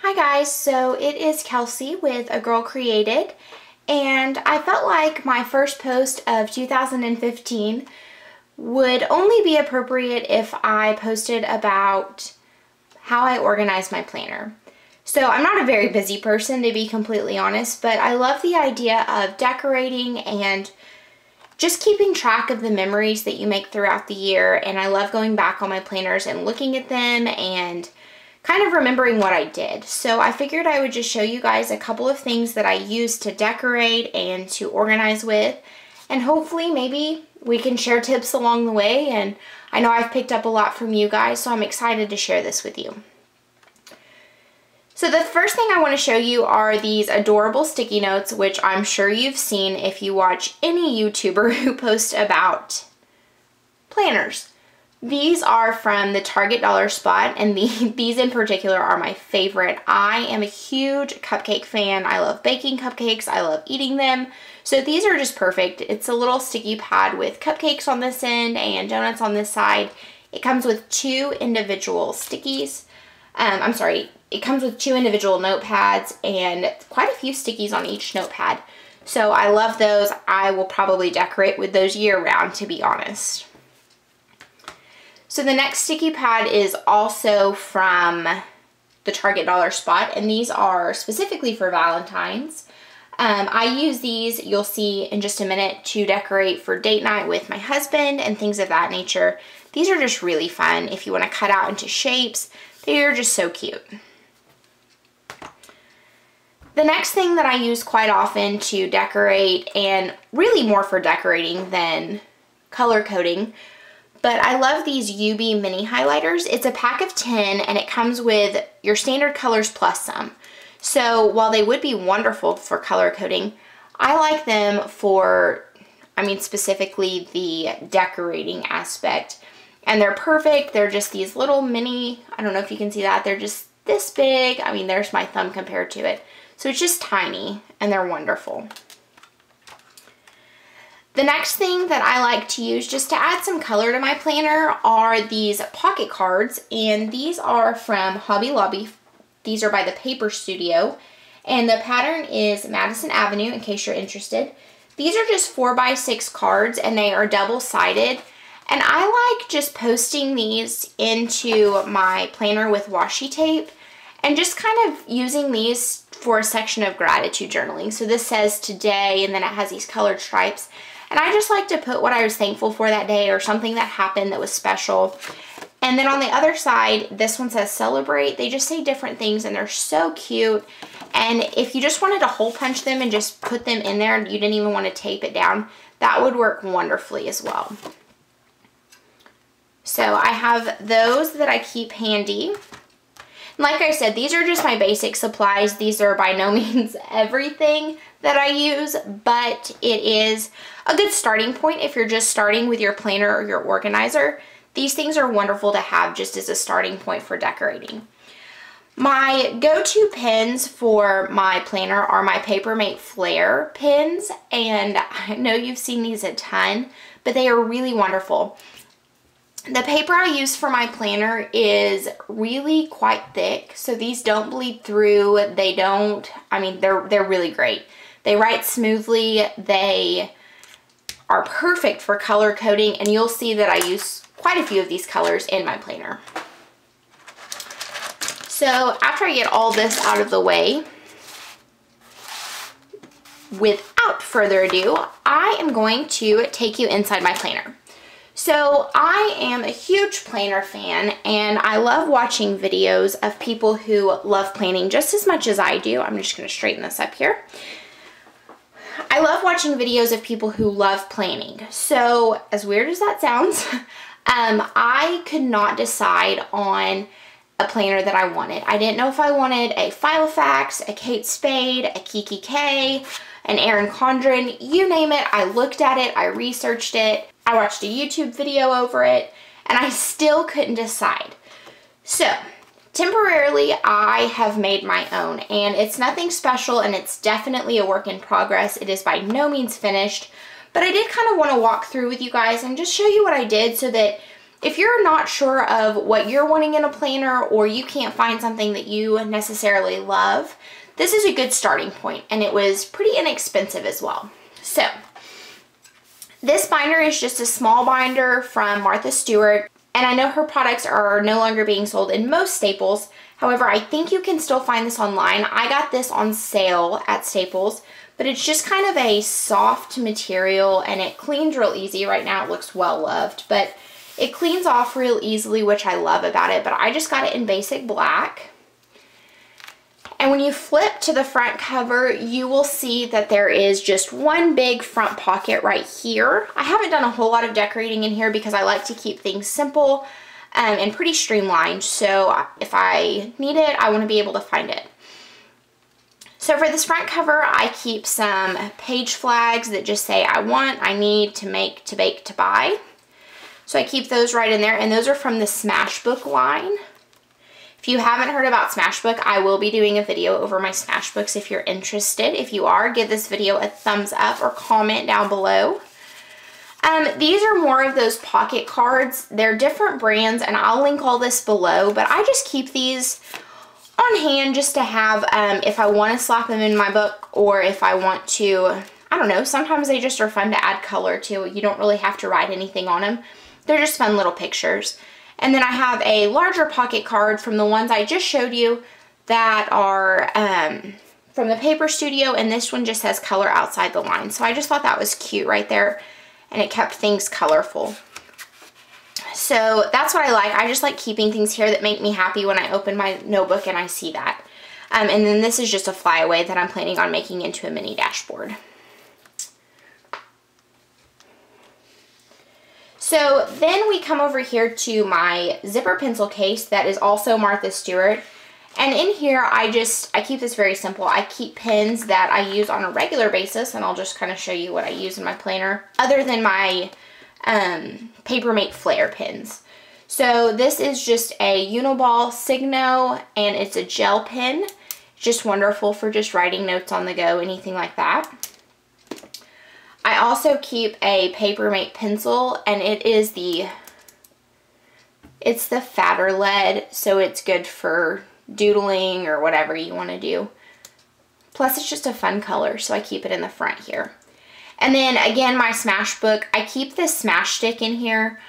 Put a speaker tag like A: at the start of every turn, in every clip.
A: Hi guys, so it is Kelsey with A Girl Created, and I felt like my first post of 2015 would only be appropriate if I posted about how I organize my planner. So I'm not a very busy person, to be completely honest, but I love the idea of decorating and just keeping track of the memories that you make throughout the year, and I love going back on my planners and looking at them and kind of remembering what I did. So I figured I would just show you guys a couple of things that I use to decorate and to organize with, and hopefully maybe we can share tips along the way. And I know I've picked up a lot from you guys, so I'm excited to share this with you. So the first thing I want to show you are these adorable sticky notes, which I'm sure you've seen if you watch any YouTuber who posts about planners. These are from the Target dollar spot, and these in particular are my favorite. I am a huge cupcake fan. I love baking cupcakes. I love eating them. So these are just perfect. It's a little sticky pad with cupcakes on this end and donuts on this side. It comes with two individual stickies. It comes with two individual notepads and quite a few stickies on each notepad. So I love those. I will probably decorate with those year round, to be honest. So the next sticky pad is also from the Target dollar spot, and these are specifically for Valentine's. I use these, you'll see in just a minute, to decorate for date night with my husband and things of that nature. These are just really fun if you want to cut out into shapes. They're just so cute. The next thing that I use quite often to decorate, and really more for decorating than color coding, but I love these Yoobi mini highlighters. It's a pack of 10 and it comes with your standard colors plus some. So while they would be wonderful for color coding, I like them for, specifically the decorating aspect. And they're perfect. They're just these little mini, I don't know if you can see that, they're just this big. There's my thumb compared to it. So it's just tiny and they're wonderful. The next thing that I like to use just to add some color to my planner are these pocket cards, and these are from Hobby Lobby. These are by the Paper Studio, and the pattern is Madison Avenue, in case you're interested. These are just 4x6 cards, and they are double-sided, and I like just posting these into my planner with washi tape and just kind of using these for a section of gratitude journaling. So this says today, and then it has these colored stripes. And I just like to put what I was thankful for that day or something that happened that was special. And then on the other side, this one says celebrate. They just say different things and they're so cute. And if you just wanted to hole punch them and just put them in there and you didn't even want to tape it down, that would work wonderfully as well. So I have those that I keep handy. Like I said, these are just my basic supplies. These are by no means everything that I use, but it is a good starting point if you're just starting with your planner or your organizer. These things are wonderful to have just as a starting point for decorating. My go-to pens for my planner are my Papermate Flare pens, and I know you've seen these a ton, but they are really wonderful. The paper I use for my planner is really quite thick, so these don't bleed through. They don't, they're really great. They write smoothly. They are perfect for color coding, and you'll see that I use quite a few of these colors in my planner. So after I get all this out of the way, without further ado, I am going to take you inside my planner. So I am a huge planner fan, and I love watching videos of people who love planning just as much as I do. I'm just going to straighten this up here. I love watching videos of people who love planning. So as weird as that sounds, I could not decide on a planner that I wanted. I didn't know if I wanted a Filofax, a Kate Spade, a Kiki K, an Erin Condren, you name it. I looked at it, I researched it, I watched a YouTube video over it, and I still couldn't decide. So temporarily, I have made my own, and it's nothing special, and it's definitely a work in progress. It is by no means finished, but I did kind of want to walk through with you guys and just show you what I did so that If you're not sure of what you're wanting in a planner, or you can't find something that you necessarily love, this is a good starting point, and it was pretty inexpensive as well. So this binder is just a small binder from Martha Stewart, and I know her products are no longer being sold in most Staples. However, I think you can still find this online. I got this on sale at Staples, but it's just kind of a soft material, and it cleans real easy. Right now it looks well loved, but it cleans off real easily, which I love about it. But I just got it in basic black. And when you flip to the front cover, you will see that there is just one big front pocket right here. I haven't done a whole lot of decorating in here because I like to keep things simple and pretty streamlined. So if I need it, I want to be able to find it. So for this front cover, I keep some page flags that just say I want, I need, to make, to bake, to buy. So I keep those right in there, and those are from the Scrapbook line. If you haven't heard about Scrapbook, I will be doing a video over my Scrapbooks if you're interested. If you are, give this video a thumbs up or comment down below. These are more of those pocket cards. They're different brands, and I'll link all this below, but I just keep these on hand just to have if I want to slap them in my book, or if I want to, I don't know, sometimes they just are fun to add color to. You don't really have to write anything on them. They're just fun little pictures. And then I have a larger pocket card from the ones I just showed you that are from the Paper Studio, and this one just says color outside the line. So I just thought that was cute right there, and it kept things colorful. So that's what I like. I just like keeping things here that make me happy when I open my notebook and I see that. And then this is just a flyaway that I'm planning on making into a mini dashboard. So then we come over here to my zipper pencil case that is also Martha Stewart. And in here, I keep this very simple. I keep pens that I use on a regular basis, and I'll just kind of show you what I use in my planner, other than my Papermate Flare pens. So this is just a Uniball Signo, and it's a gel pen. It's just wonderful for just writing notes on the go, anything like that. I also keep a Papermate pencil, and it's the fatter lead, so it's good for doodling or whatever you want to do. Plus it's just a fun color, so I keep it in the front here. And then again, my Scrapbook, I keep this smash stick in here.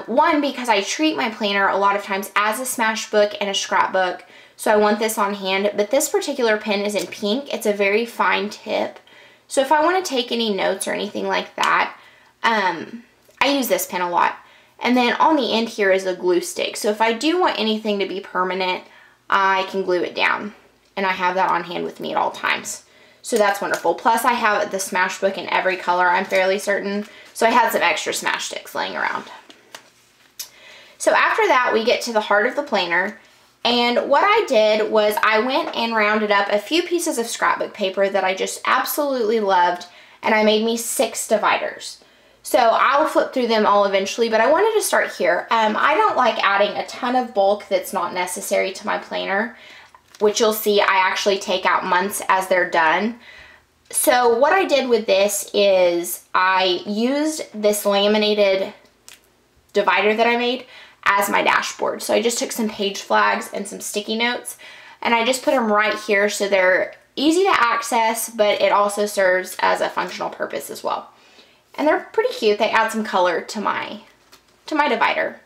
A: One, because I treat my planner a lot of times as a Scrapbook and a scrapbook, so I want this on hand. But this particular pen is in pink. It's a very fine tip. So if I want to take any notes or anything like that, I use this pen a lot. And then on the end here is a glue stick. So if I do want anything to be permanent, I can glue it down. And I have that on hand with me at all times. So that's wonderful. Plus I have the Scrapbook in every color, I'm fairly certain. So I had some extra smash sticks laying around. So after that, we get to the heart of the planner. And what I did was I went and rounded up a few pieces of scrapbook paper that I just absolutely loved, and I made me 6 dividers. So I'll flip through them all eventually, but I wanted to start here. I don't like adding a ton of bulk that's not necessary to my planner, which you'll see I actually take out months as they're done. So what I did with this is I used this laminated divider that I made as my dashboard. So I just took some page flags and some sticky notes, and I just put them right here so they're easy to access, but it also serves as a functional purpose as well. And they're pretty cute. They add some color to my divider.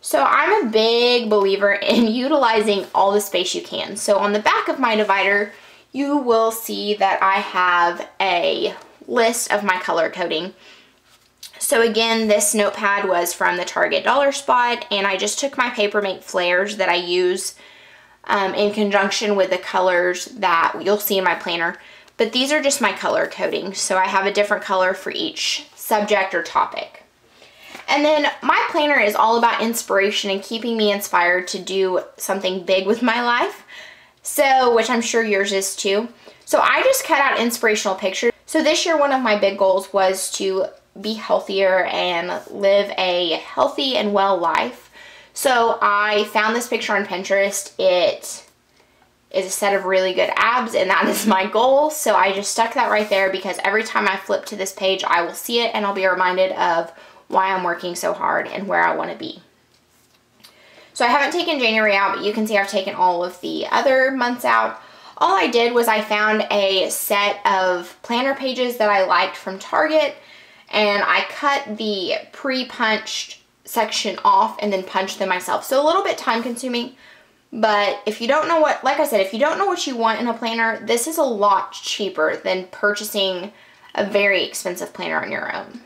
A: So I'm a big believer in utilizing all the space you can. So on the back of my divider, you will see that I have a list of my color coding. So again, this notepad was from the Target Dollar Spot, and I just took my Papermate flares that I use in conjunction with the colors that you'll see in my planner. But these are just my color coding, so I have a different color for each subject or topic. And then my planner is all about inspiration and keeping me inspired to do something big with my life, so which I'm sure yours is too. So I just cut out inspirational pictures. So this year, one of my big goals was to be healthier and live a healthy and well life. So I found this picture on Pinterest. It is a set of really good abs, and that is my goal. So I just stuck that right there because every time I flip to this page, I will see it and I'll be reminded of why I'm working so hard and where I want to be. So I haven't taken January out, but you can see I've taken all of the other months out. All I did was I found a set of planner pages that I liked from Target, and I cut the pre-punched section off and then punched them myself. So a little bit time consuming, but if you don't know what, like I said, if you don't know what you want in a planner, this is a lot cheaper than purchasing a very expensive planner on your own.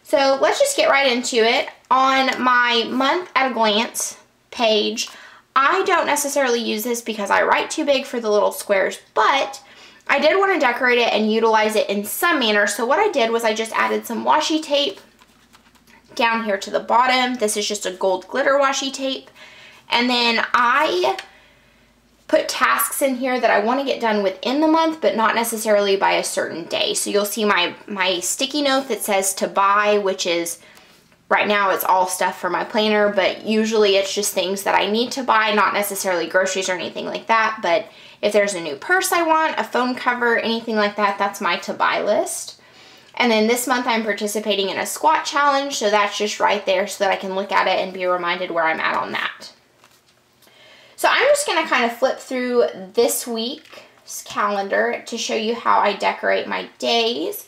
A: So let's just get right into it. On my month at a glance page, I don't necessarily use this because I write too big for the little squares, but I did want to decorate it and utilize it in some manner. So what I did was I just added some washi tape down here to the bottom. This is just a gold glitter washi tape. And then I put tasks in here that I want to get done within the month, but not necessarily by a certain day. So you'll see my sticky note that says to buy, which is, right now it's all stuff for my planner, but usually it's just things that I need to buy, not necessarily groceries or anything like that. But if there's a new purse I want, a phone cover, anything like that, that's my to buy list. And then this month I'm participating in a squat challenge, so that's just right there so that I can look at it and be reminded where I'm at on that. So I'm just going to kind of flip through this week's calendar to show you how I decorate my days.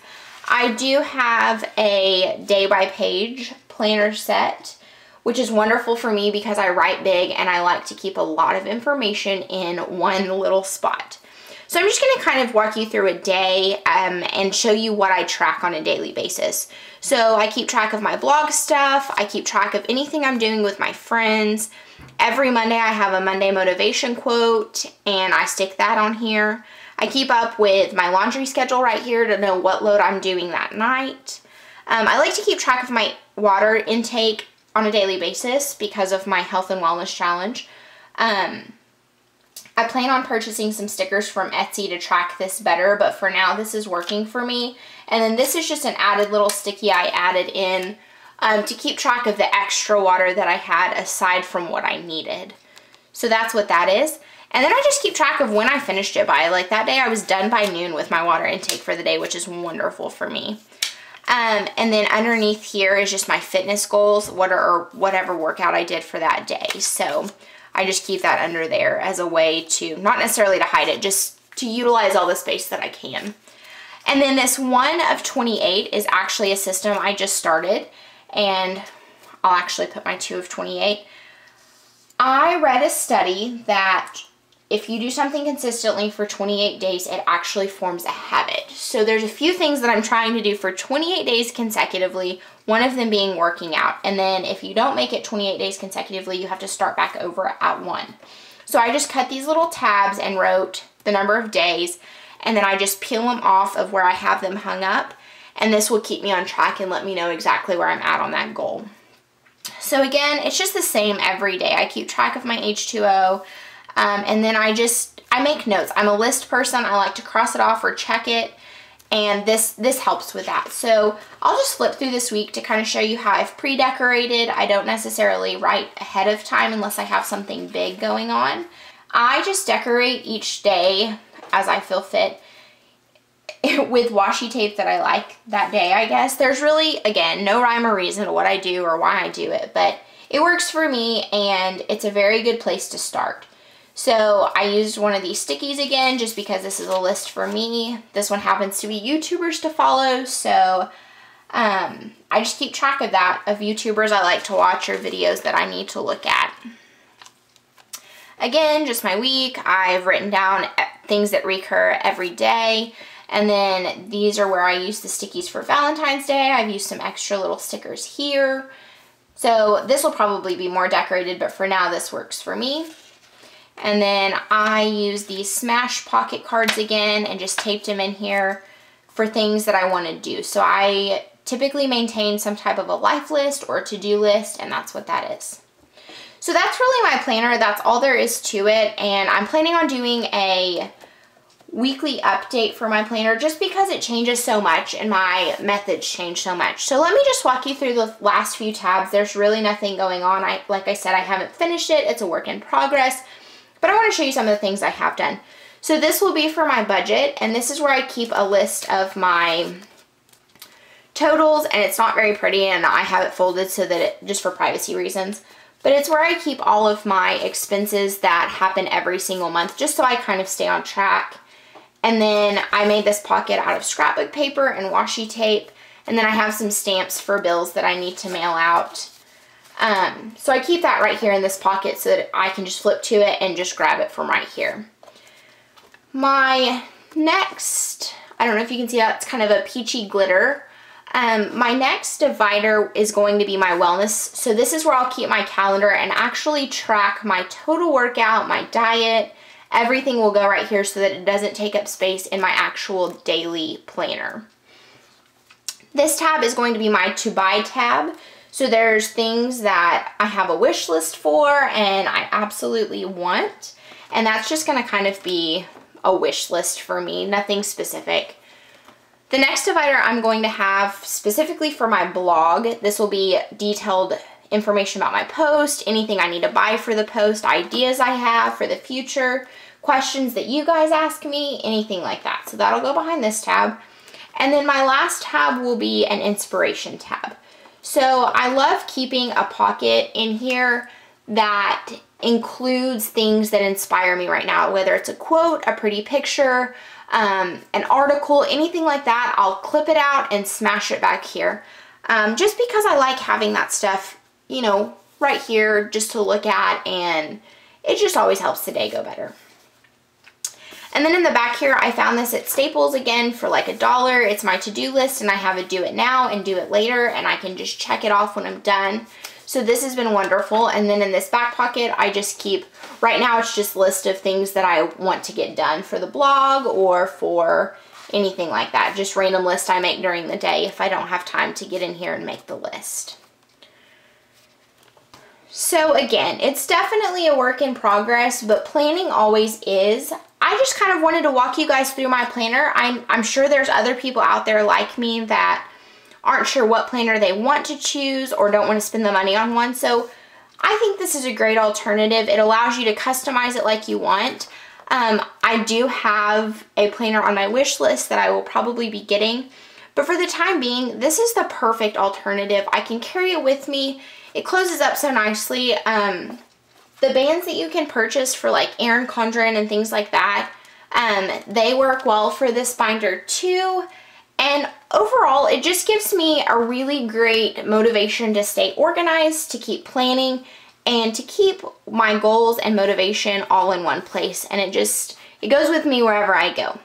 A: I do have a day by page planner set, which is wonderful for me because I write big and I like to keep a lot of information in one little spot. So I'm just going to kind of walk you through a day and show you what I track on a daily basis. So I keep track of my blog stuff. I keep track of anything I'm doing with my friends. Every Monday I have a Monday motivation quote and I stick that on here. I keep up with my laundry schedule right here to know what load I'm doing that night. I like to keep track of my water intake on a daily basis because of my health and wellness challenge. I plan on purchasing some stickers from Etsy to track this better, but for now this is working for me. And then this is just an added little sticky I added in to keep track of the extra water that I had aside from what I needed. So that's what that is. And then I just keep track of when I finished it by. Like that day I was done by noon with my water intake for the day, which is wonderful for me. And then underneath here is just my fitness goals, or whatever workout I did for that day. So I just keep that under there as a way to, not necessarily to hide it, just to utilize all the space that I can. And then this 1 of 28 is actually a system I just started, and I'll actually put my 2 of 28. I read a study that if you do something consistently for 28 days, it actually forms a habit. So there's a few things that I'm trying to do for 28 days consecutively, one of them being working out. And then if you don't make it 28 days consecutively, you have to start back over at 1. So I just cut these little tabs and wrote the number of days, and then I just peel them off of where I have them hung up. And this will keep me on track and let me know exactly where I'm at on that goal. So again, it's just the same every day. I keep track of my H2O. And then I make notes. I'm a list person. I like to cross it off or check it. And this helps with that. So I'll just flip through this week to kind of show you how I've pre-decorated. I don't necessarily write ahead of time unless I have something big going on. I just decorate each day as I feel fit with washi tape that I like that day, I guess. There's really, again, no rhyme or reason to what I do or why I do it, but it works for me and it's a very good place to start. So I used one of these stickies again, just because this is a list for me. This one happens to be YouTubers to follow, so I just keep track of that, of YouTubers I like to watch or videos that I need to look at. Again, just my week. I've written down things that recur every day. And then these are where I use the stickies for Valentine's Day. I've used some extra little stickers here. So this will probably be more decorated, but for now this works for me. And then I use these Smash pocket cards again and just taped them in here for things that I want to do. So I typically maintain some type of a life list or to-do list, and that's what that is. So that's really my planner. That's all there is to it. And I'm planning on doing a weekly update for my planner just because it changes so much and my methods change so much. So let me just walk you through the last few tabs. There's really nothing going on. Like I said, I haven't finished it. It's a work in progress. But I want to show you some of the things I have done. So this will be for my budget, and this is where I keep a list of my totals, and it's not very pretty, and I have it folded so that it, just for privacy reasons. But it's where I keep all of my expenses that happen every single month, just so I kind of stay on track. And then I made this pocket out of scrapbook paper and washi tape. And then I have some stamps for bills that I need to mail out. So I keep that right here in this pocket so that I can just flip to it and just grab it from right here. My next, I don't know if you can see that, it's kind of a peachy glitter. My next divider is going to be my wellness. So this is where I'll keep my calendar and actually track my total workout, my diet. Everything will go right here so that it doesn't take up space in my actual daily planner. This tab is going to be my to buy tab. So there's things that I have a wish list for and I absolutely want. And that's just going to kind of be a wish list for me, nothing specific. The next divider I'm going to have specifically for my blog. This will be detailed information about my post, anything I need to buy for the post, ideas I have for the future, questions that you guys ask me, anything like that. So that'll go behind this tab. And then my last tab will be an inspiration tab. So I love keeping a pocket in here that includes things that inspire me right now, whether it's a quote, a pretty picture, an article, anything like that. I'll clip it out and smash it back here. Just because I like having that stuff, you know, right here just to look at, and it just always helps the day go better. And then in the back here, I found this at Staples again for like $1. It's my to-do list, and I have a do it now and do it later, and I can just check it off when I'm done. So this has been wonderful. And then in this back pocket, I just keep, right now it's just a list of things that I want to get done for the blog or for anything like that. Just random lists I make during the day if I don't have time to get in here and make the list. So again, it's definitely a work in progress, but planning always is. I just kind of wanted to walk you guys through my planner. I'm sure there's other people out there like me that aren't sure what planner they want to choose or don't want to spend the money on one. So I think this is a great alternative. It allows you to customize it like you want. I do have a planner on my wish list that I will probably be getting, but for the time being, this is the perfect alternative. I can carry it with me. It closes up so nicely. The bands that you can purchase for like Erin Condren and things like that, they work well for this binder too. And overall, it just gives me a really great motivation to stay organized, to keep planning, and to keep my goals and motivation all in one place. And it goes with me wherever I go.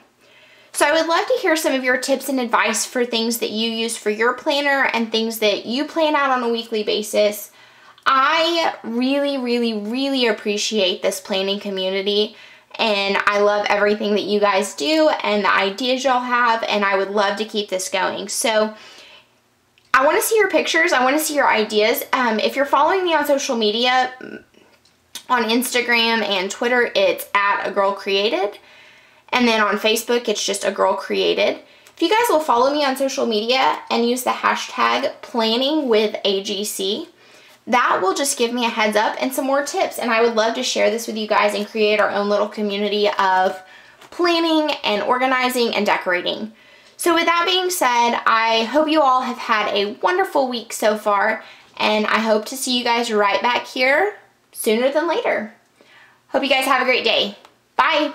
A: So I would love to hear some of your tips and advice for things that you use for your planner and things that you plan out on a weekly basis. I really, really, really appreciate this planning community, and I love everything that you guys do and the ideas y'all have, and I would love to keep this going. So I want to see your pictures. I want to see your ideas. If you're following me on social media, on Instagram and Twitter, it's @agirlcreated. And then on Facebook, it's just A Girl Created. If you guys will follow me on social media and use the hashtag planningwithagc, that will just give me a heads up and some more tips. And I would love to share this with you guys and create our own little community of planning and organizing and decorating. So with that being said, I hope you all have had a wonderful week so far, and I hope to see you guys right back here sooner than later. Hope you guys have a great day. Bye.